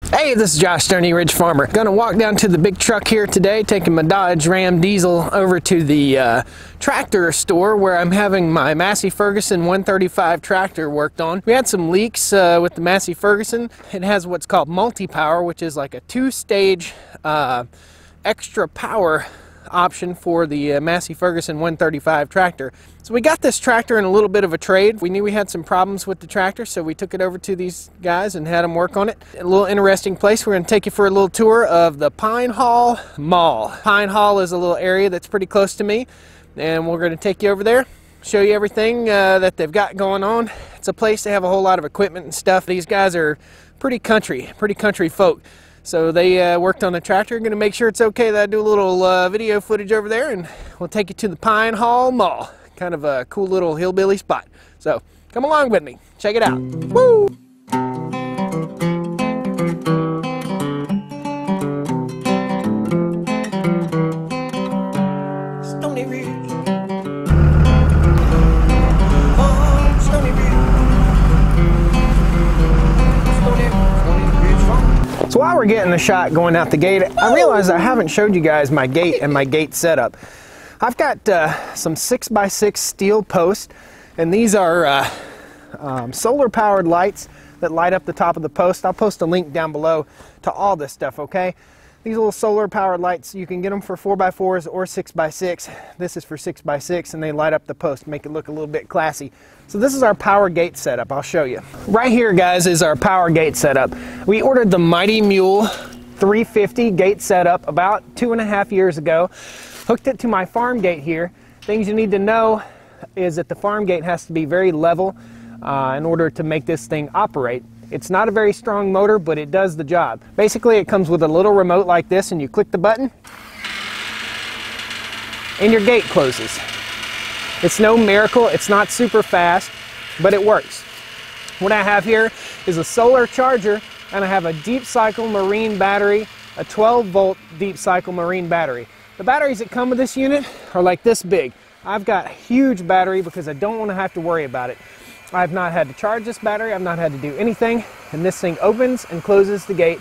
Hey, this is Josh, Stoney Ridge Farmer. Gonna walk down to the big truck here today, taking my Dodge Ram diesel over to the tractor store where I'm having my Massey Ferguson 135 tractor worked on. We had some leaks with the Massey Ferguson. It has what's called multi-power, which is like a two-stage extra power option for the Massey Ferguson 135 tractor. So we got this tractor in a little bit of a trade. We knew we had some problems with the tractor, so we took it over to these guys and had them work on it. A little interesting place. We're going to take you for a little tour of the Pine Hall Mall. Pine Hall is a little area that's pretty close to me, and we're going to take you over there, show you everything that they've got going on. It's a place they have a whole lot of equipment and stuff. These guys are pretty country folk. So they worked on the tractor. Going to make sure it's okay that I do a little video footage over there, and we'll take you to the Pine Hall Mall. Kind of a cool little hillbilly spot. So come along with me. Check it out. Woo! Stoney Ridge. Oh, Stoney Ridge Farmer. So while we're getting the shot going out the gate, I realized I haven't showed you guys my gate and my gate setup. I've got some 6x6 steel posts, and these are solar powered lights that light up the top of the post. I'll post a link down below to all this stuff, okay? These little solar powered lights, you can get them for 4x4s or 6x6. This is for 6x6, and they light up the post, make it look a little bit classy. So this is our power gate setup. I'll show you. Right here, guys, is our power gate setup. We ordered the Mighty Mule 350 gate setup about 2.5 years ago. Hooked it to my farm gate here. Things you need to know is that the farm gate has to be very level in order to make this thing operate. It's not a very strong motor, but it does the job. Basically, it comes with a little remote like this, and you click the button and your gate closes. It's no miracle, it's not super fast, but it works. What I have here is a solar charger, and I have a deep cycle marine battery, a 12-volt deep cycle marine battery. The batteries that come with this unit are like this big. I've got a huge battery because I don't want to have to worry about it. I've not had to charge this battery, I've not had to do anything, and this thing opens and closes the gate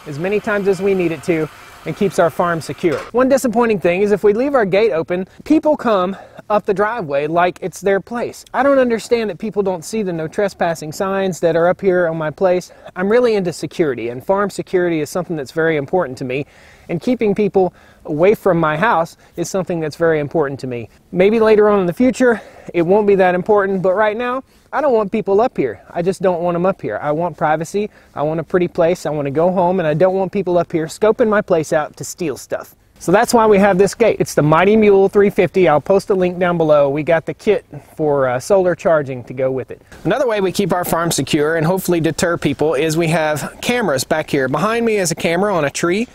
as many times as we need it to and keeps our farm secure. One disappointing thing is if we leave our gate open, people come up the driveway like it's their place. I don't understand that people don't see the no trespassing signs that are up here on my place. I'm really into security, and farm security is something that's very important to me, and keeping people away from my house is something that's very important to me. Maybe later on in the future it won't be that important, but right now I don't want people up here. I just don't want them up here. I want privacy, I want a pretty place, I want to go home, and I don't want people up here scoping my place out to steal stuff. So that's why we have this gate. It's the Mighty Mule 350. I'll post a link down below. We got the kit for solar charging to go with it. Another way we keep our farm secure and hopefully deter people is we have cameras back here. Behind me is a camera on a tree,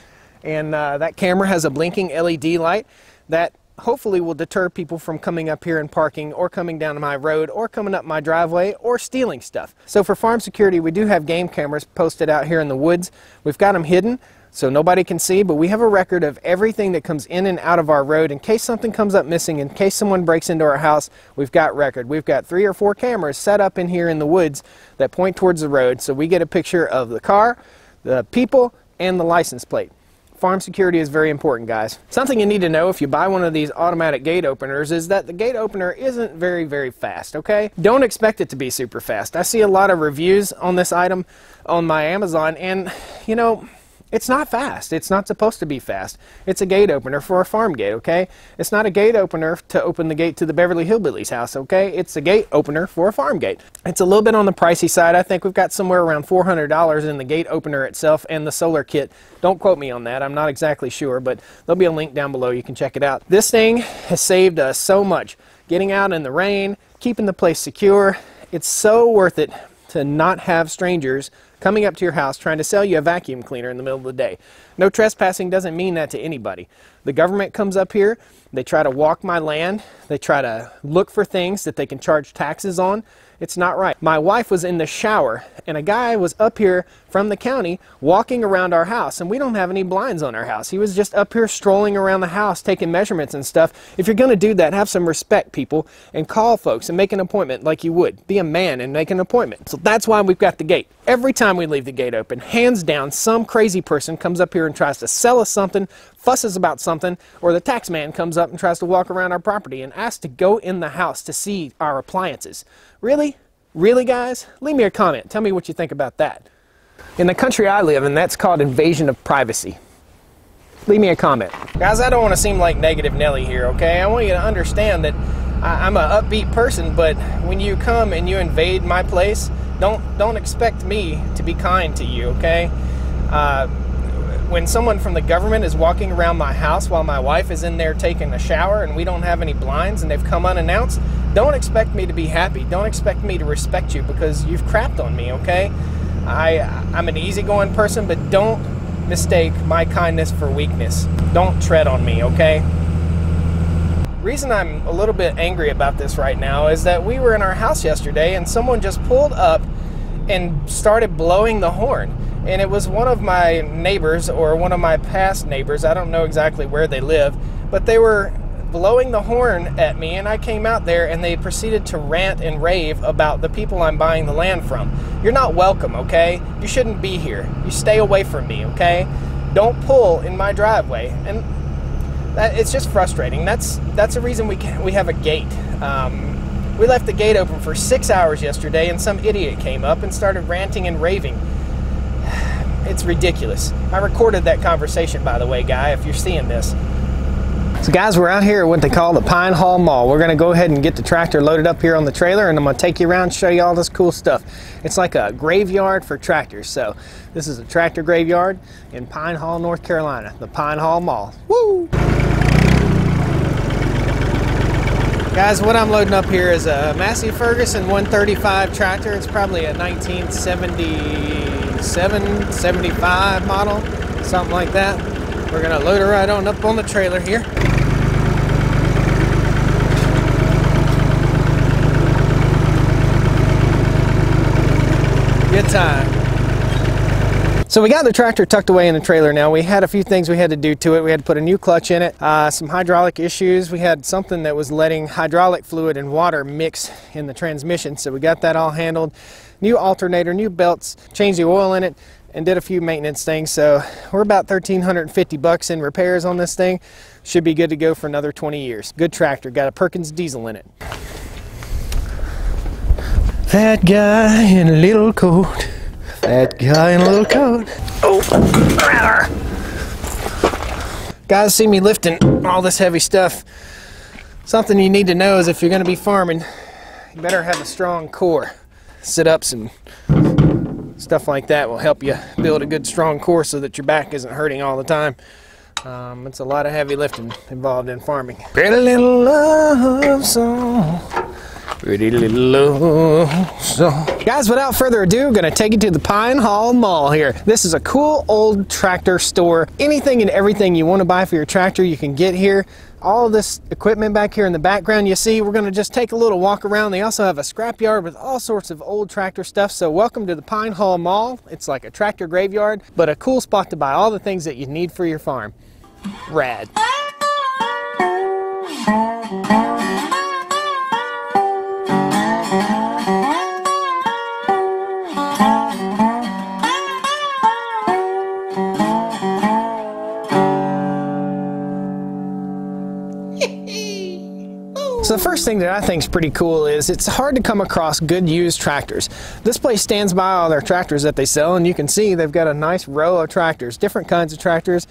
and that camera has a blinking LED light that hopefully will deter people from coming up here and parking, or coming down my road, or coming up my driveway, or stealing stuff. So for farm security, we do have game cameras posted out here in the woods. We've got them hidden so nobody can see, but we have a record of everything that comes in and out of our road. In case something comes up missing, in case someone breaks into our house, we've got record. We've got 3 or 4 cameras set up in here in the woods that point towards the road, so we get a picture of the car, the people, and the license plate. Farm security is very important, guys. Something you need to know if you buy one of these automatic gate openers is that the gate opener isn't very fast, okay? Don't expect it to be super fast. I see a lot of reviews on this item on my Amazon, and you know, it's not fast. It's not supposed to be fast. It's a gate opener for a farm gate, okay? It's not a gate opener to open the gate to the Beverly Hillbillies house, okay? It's a gate opener for a farm gate. It's a little bit on the pricey side. I think we've got somewhere around $400 in the gate opener itself and the solar kit. Don't quote me on that. I'm not exactly sure, but there'll be a link down below. You can check it out. This thing has saved us so much. Getting out in the rain, keeping the place secure. It's so worth it to not have strangers coming up to your house trying to sell you a vacuum cleaner in the middle of the day. No trespassing doesn't mean that to anybody. The government comes up here, they try to walk my land, they try to look for things that they can charge taxes on. It's not right. My wife was in the shower and a guy was up here from the county walking around our house, and we don't have any blinds on our house. He was just up here strolling around the house taking measurements and stuff. If you're going to do that, have some respect, people, and call folks and make an appointment like you would. Be a man and make an appointment. So that's why we've got the gate. Every time we leave the gate open, hands down, some crazy person comes up here and tries to sell us something, fusses about something, or the tax man comes up and tries to walk around our property and asks to go in the house to see our appliances. Really? Really, guys? Leave me a comment. Tell me what you think about that. In the country I live in, that's called invasion of privacy. Leave me a comment. Guys, I don't want to seem like Negative Nelly here, okay? I want you to understand that I'm an upbeat person, but when you come and you invade my place, don't expect me to be kind to you, okay? When someone from the government is walking around my house while my wife is in there taking a shower and we don't have any blinds and they've come unannounced, don't expect me to be happy. Don't expect me to respect you because you've crapped on me, okay? I'm an easygoing person, but don't mistake my kindness for weakness. Don't tread on me, okay? The reason I'm a little bit angry about this right now is that we were in our house yesterday and someone just pulled up and started blowing the horn. And it was one of my neighbors, or one of my past neighbors. I don't know exactly where they live, but they were blowing the horn at me, and I came out there and they proceeded to rant and rave about the people I'm buying the land from. You're not welcome, okay? You shouldn't be here. You stay away from me, okay? Don't pull in my driveway. And it's just frustrating. That's the reason we have a gate. We left the gate open for 6 hours yesterday, and some idiot came up and started ranting and raving. It's ridiculous. I recorded that conversation, by the way, guy, if you're seeing this. So guys, we're out here at what they call the Pine Hall Mall. We're going to go ahead and get the tractor loaded up here on the trailer, and I'm going to take you around and show you all this cool stuff. It's like a graveyard for tractors. So this is a tractor graveyard in Pine Hall, North Carolina, the Pine Hall Mall. Woo! Guys, what I'm loading up here is a Massey Ferguson 135 tractor. It's probably a 1977, 75 model, something like that. We're gonna load her right on up on the trailer here. Good time. So we got the tractor tucked away in the trailer now. We had a few things we had to do to it. We had to put a new clutch in it, some hydraulic issues. We had something that was letting hydraulic fluid and water mix in the transmission, so we got that all handled. New alternator, new belts, changed the oil in it, and did a few maintenance things. So we're about $1,350 in repairs on this thing. Should be good to go for another 20 years. Good tractor, got a Perkins diesel in it. That guy in a little coat. That guy in a little coat. Oh, guys, see me lifting all this heavy stuff. Something you need to know is if you're going to be farming, you better have a strong core. Sit-ups and stuff like that will help you build a good strong core so that your back isn't hurting all the time. It's a lot of heavy lifting involved in farming. Pretty little love song. Pretty little love song. Guys, without further ado, I'm going to take you to the Pine Hall Mall here. This is a cool old tractor store. Anything and everything you want to buy for your tractor, you can get here. All of this equipment back here in the background you see, we're going to just take a little walk around. They also have a scrapyard with all sorts of old tractor stuff. So welcome to the Pine Hall Mall. It's like a tractor graveyard, but a cool spot to buy all the things that you need for your farm. Rad. So the first thing that I think is pretty cool is it's hard to come across good used tractors. This place stands by all their tractors that they sell, and you can see they've got a nice row of tractors, different kinds of tractors,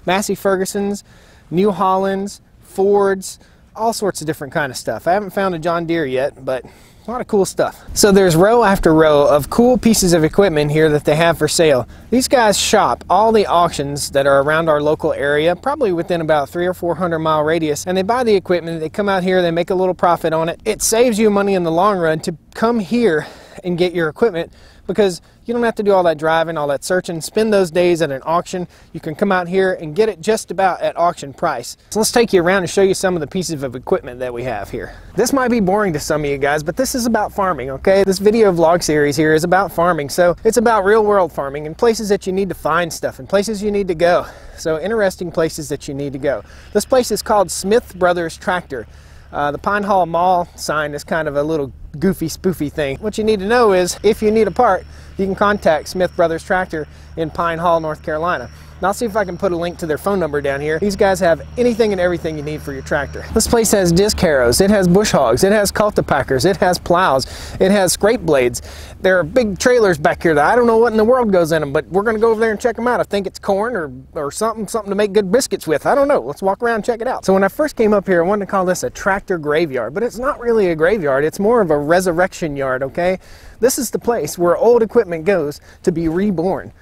Massey Fergusons, New Hollands, Fords, all sorts of different kind of stuff. I haven't found a John Deere yet, but a lot of cool stuff. So there's row after row of cool pieces of equipment here that they have for sale. These guys shop all the auctions that are around our local area, probably within about 300 or 400 mile radius, and they buy the equipment, they come out here, they make a little profit on it. It saves you money in the long run to come here and get your equipment because you don't have to do all that driving, all that searching, spend those days at an auction. You can come out here and get it just about at auction price. So let's take you around and show you some of the pieces of equipment that we have here. This might be boring to some of you guys, but this is about farming, okay? This video vlog series here is about farming, so it's about real world farming and places that you need to find stuff and places you need to go. So interesting places that you need to go. This place is called Smith Brothers Tractor. The Pine Hall Mall sign is kind of a little goofy spoofy thing. What you need to know is if you need a part, you can contact Smith Brothers Tractor in Pine Hall, North Carolina. And I'll see if I can put a link to their phone number down here. These guys have anything and everything you need for your tractor. This place has disc harrows, it has bush hogs, it has cultipackers, it has plows, it has scrape blades. There are big trailers back here that I don't know what in the world goes in them, but we're going to go over there and check them out. I think it's corn or something to make good biscuits with. I don't know. Let's walk around and check it out. So when I first came up here, I wanted to call this a tractor graveyard, but it's not really a graveyard. It's more of a resurrection yard, okay? This is the place where old equipment goes to be reborn.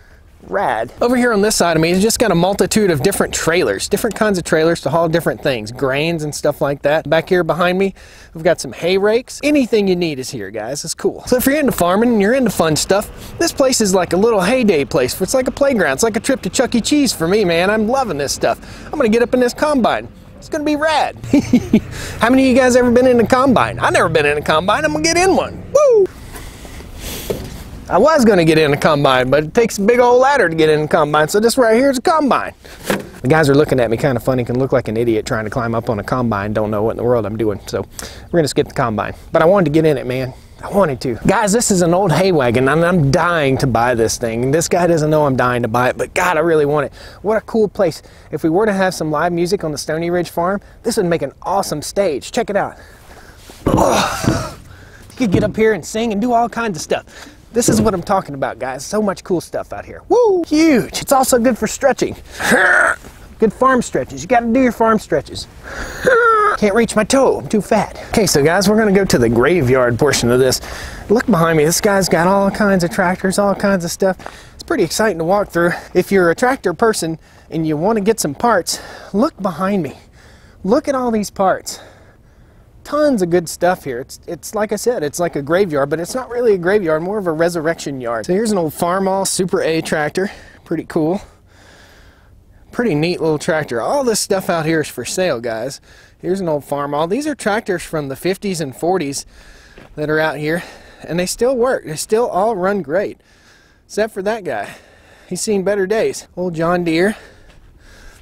Rad. Over here on this side of me, it's just got a multitude of different trailers, different kinds of trailers to haul different things, grains and stuff like that. Back here behind me, we've got some hay rakes. Anything you need is here, guys. It's cool. So if you're into farming and you're into fun stuff, this place is like a little heyday place. It's like a playground. It's like a trip to Chuck E. Cheese for me, man. I'm loving this stuff. I'm gonna get up in this combine. It's gonna be rad. How many of you guys ever been in a combine? I've never been in a combine. I'm gonna get in one. Woo! I was going to get in a combine, but it takes a big old ladder to get in a combine, so this right here is a combine. The guys are looking at me kind of funny, can look like an idiot trying to climb up on a combine, don't know what in the world I'm doing, so we're going to skip the combine. But I wanted to get in it, man. I wanted to. Guys, this is an old hay wagon, and I'm dying to buy this thing. This guy doesn't know I'm dying to buy it, but God, I really want it. What a cool place. If we were to have some live music on the Stoney Ridge Farm, this would make an awesome stage. Check it out. Oh, you could get up here and sing and do all kinds of stuff. This is what I'm talking about, guys. So much cool stuff out here. Woo! Huge. It's also good for stretching. Good farm stretches. You got to do your farm stretches. Can't reach my toe. I'm too fat. Okay, so guys, we're going to go to the graveyard portion of this. Look behind me. This guy's got all kinds of tractors, all kinds of stuff. It's pretty exciting to walk through. If you're a tractor person and you want to get some parts, look behind me. Look at all these parts. Tons of good stuff here. It's like I said, it's like a graveyard, but it's not really a graveyard, more of a resurrection yard. So here's an old Farmall Super A tractor. Pretty cool. Pretty neat little tractor. All this stuff out here is for sale, guys. Here's an old Farmall. These are tractors from the 50s and 40s that are out here, and they still work. They still all run great, except for that guy. He's seen better days. Old John Deere.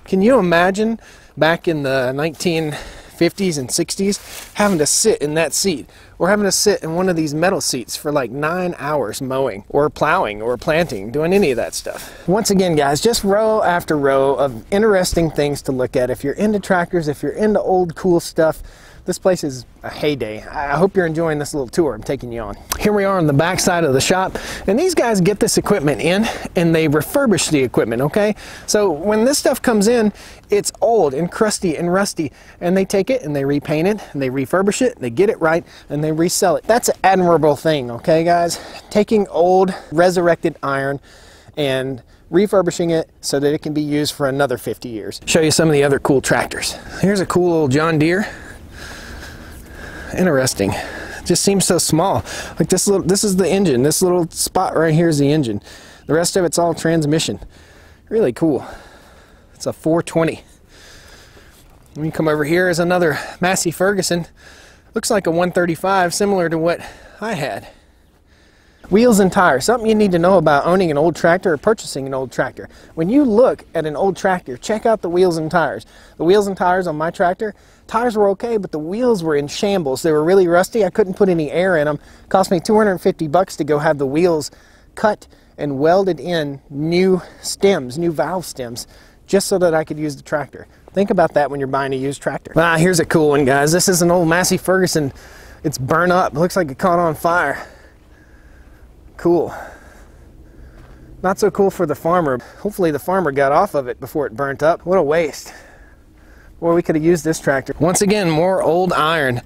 Can you imagine back in the 1950s and 60s having to sit in that seat, or having to sit in one of these metal seats for like 9 hours mowing or plowing or planting, doing any of that stuff? Once again, guys, just row after row of interesting things to look at. If you're into tractors, if you're into old cool stuff, this place is a heyday. I hope you're enjoying this little tour I'm taking you on. Here we are on the back side of the shop, and these guys get this equipment in and they refurbish the equipment, okay? So when this stuff comes in, it's old and crusty and rusty, and they take it and they repaint it and they refurbish it, they get it right, and they resell it. That's an admirable thing, okay, guys? Taking old resurrected iron and refurbishing it so that it can be used for another 50 years. Show you some of the other cool tractors. Here's a cool old John Deere. Interesting. It just seems so small. Like this is the engine. This little spot right here is the engine. The rest of it's all transmission. Really cool. It's a 420. When you come over here is another Massey Ferguson. Looks like a 135, similar to what I had. Wheels and tires, something you need to know about owning an old tractor or purchasing an old tractor. When you look at an old tractor, check out the wheels and tires. The wheels and tires on my tractor, tires were okay, but the wheels were in shambles. They were really rusty. I couldn't put any air in them. It cost me $250 to go have the wheels cut and welded in new stems, new valve stems, just so that I could use the tractor. Think about that when you're buying a used tractor. Ah, here's a cool one, guys. This is an old Massey Ferguson. It's burnt up. It looks like it caught on fire. Cool. Not so cool for the farmer. Hopefully the farmer got off of it before it burnt up. What a waste. Boy, we could have used this tractor. Once again, more old iron.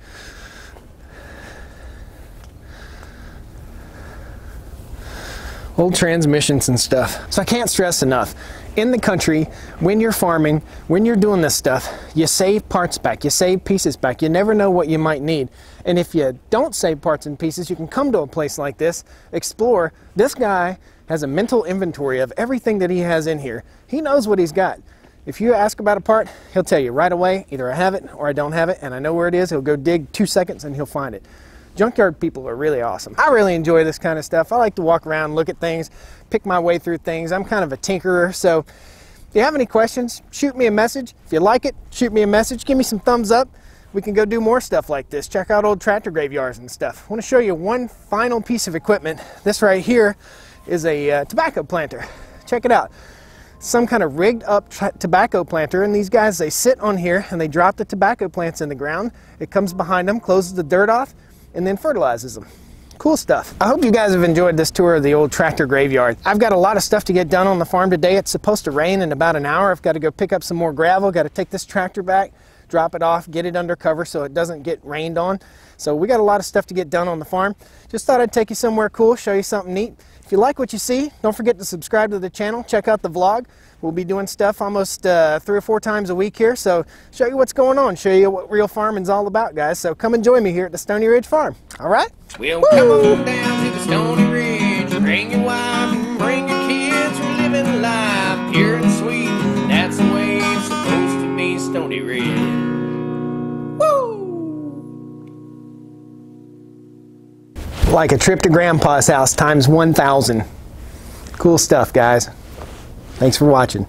old transmissions and stuff. So I can't stress enough, in the country, when you're farming, when you're doing this stuff, you save parts back, you save pieces back. You never know what you might need. And if you don't save parts and pieces, you can come to a place like this, explore. This guy has a mental inventory of everything that he has in here. He knows what he's got. If you ask about a part, he'll tell you right away, either I have it or I don't have it, and I know where it is. He'll go dig 2 seconds and he'll find it. Junkyard people are really awesome. I really enjoy this kind of stuff. I like to walk around, look at things, pick my way through things. I'm kind of a tinkerer, so if you have any questions, shoot me a message. If you like it, shoot me a message. Give me some thumbs up. We can go do more stuff like this. Check out old tractor graveyards and stuff. I want to show you one final piece of equipment. This right here is a tobacco planter. Check it out. Some kind of rigged up tobacco planter, and these guys, they sit on here and they drop the tobacco plants in the ground. It comes behind them, closes the dirt off, and then fertilizes them. Cool stuff. I hope you guys have enjoyed this tour of the old tractor graveyard. I've got a lot of stuff to get done on the farm today. It's supposed to rain in about an hour. I've got to go pick up some more gravel, got to take this tractor back, drop it off, get it under cover so it doesn't get rained on. So we got a lot of stuff to get done on the farm. Just thought I'd take you somewhere cool, show you something neat. If you like what you see, don't forget to subscribe to the channel, check out the vlog. We'll be doing stuff almost 3 or 4 times a week here, so show you what's going on, show you what real farming's all about, guys. So come and join me here at the Stoney Ridge Farm, all right? Well, come on down to the Stoney Ridge, bring your wife and bring your kids. We're living life pure and sweet. That's the way it's supposed to be, Stoney Ridge. Like a trip to Grandpa's house times 1,000. Cool stuff, guys. Thanks for watching.